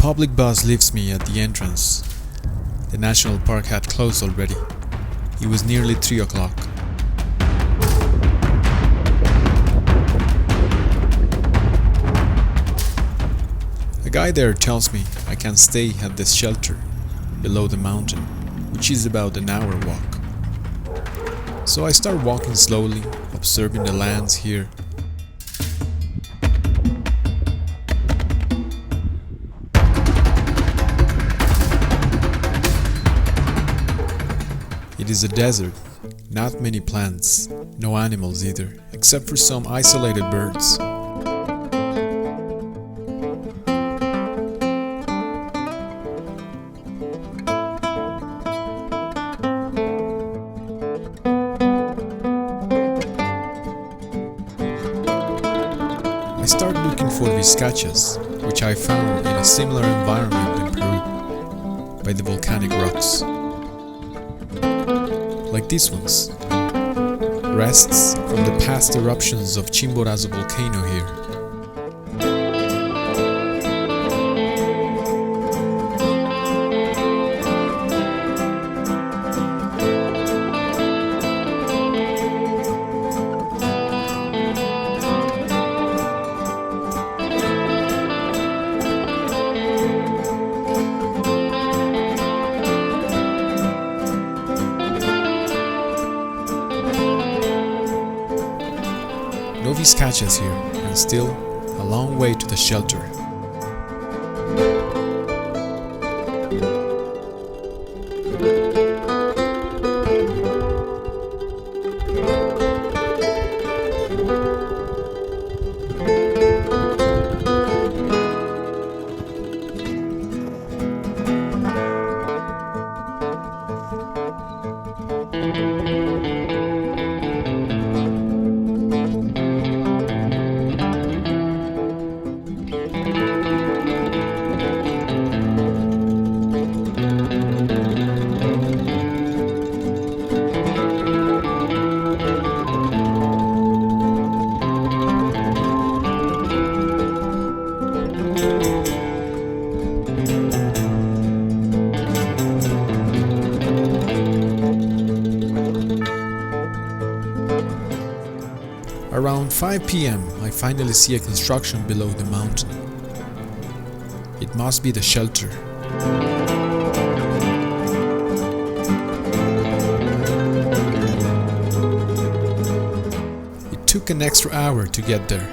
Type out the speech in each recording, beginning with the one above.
public bus leaves me at the entrance. The national park had closed already. It was nearly 3 o'clock. A guy there tells me I can stay at this shelter below the mountain, which is about an hour walk. So I start walking slowly, observing the lands here. It is a desert, not many plants, no animals either, except for some isolated birds. I start looking for vizcachas, which I found in a similar environment in Peru, by the volcanic rocks. Like these ones, rests from the past eruptions of Chimborazo volcano here. No vizcachas here, and still a long way to the shelter. Around 5 p.m. I finally see a construction below the mountain. It must be the shelter. It took an extra hour to get there.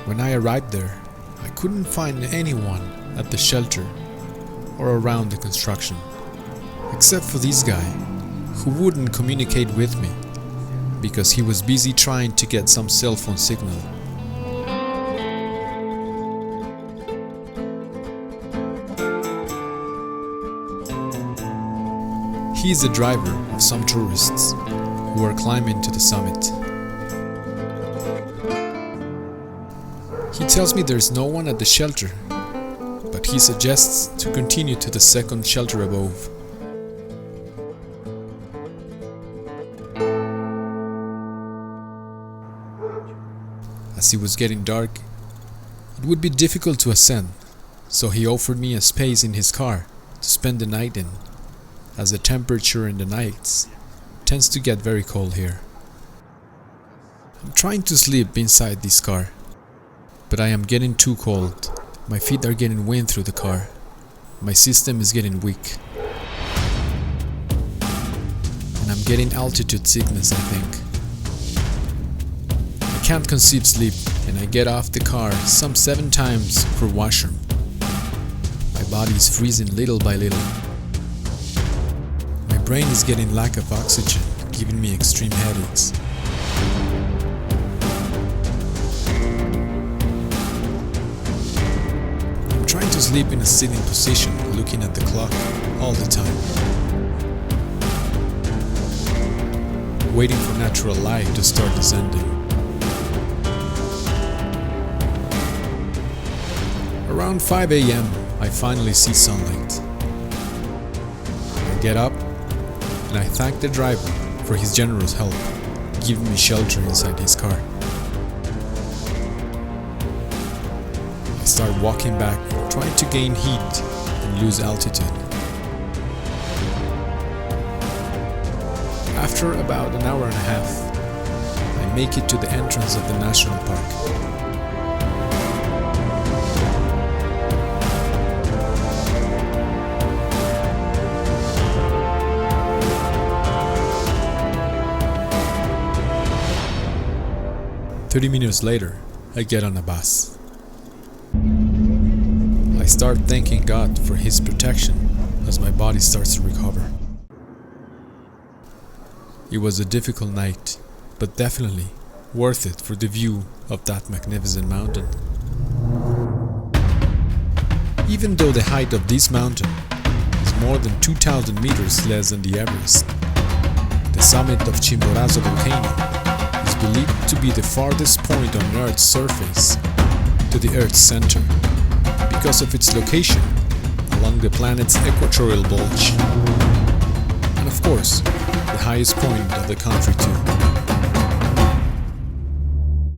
When I arrived there, I couldn't find anyone at the shelter or around the construction, except for this guy, who wouldn't communicate with me because he was busy trying to get some cell phone signal. He is the driver of some tourists who are climbing to the summit. He tells me there's no one at the shelter, but he suggests to continue to the second shelter above. As it was getting dark, it would be difficult to ascend, so he offered me a space in his car to spend the night in, as the temperature in the nights tends to get very cold here. I'm trying to sleep inside this car, but I am getting too cold. My feet are getting wind through the car. My system is getting weak. And I'm getting altitude sickness, I think. I can't conceive sleep, and I get off the car some 7 times for washroom. My body is freezing little by little. My brain is getting lack of oxygen, giving me extreme headaches. I'm trying to sleep in a sitting position, looking at the clock all the time, waiting for natural light to start descending. Around 5 a.m. I finally see sunlight. get up and I thank the driver for his generous help, giving me shelter inside his car. I start walking back, trying to gain heat and lose altitude. After about an hour and a half, I make it to the entrance of the national park. "30 minutes later, I get on a bus. I start thanking God for His protection as my body starts to recover. It was a difficult night, but definitely worth it for the view of that magnificent mountain. Even though the height of this mountain is more than 2,000 meters less than the Everest, the summit of Chimborazo volcano is believed to be the farthest point on Earth's surface to the Earth's center because of its location along the planet's equatorial bulge. And of course, the highest point of the country too.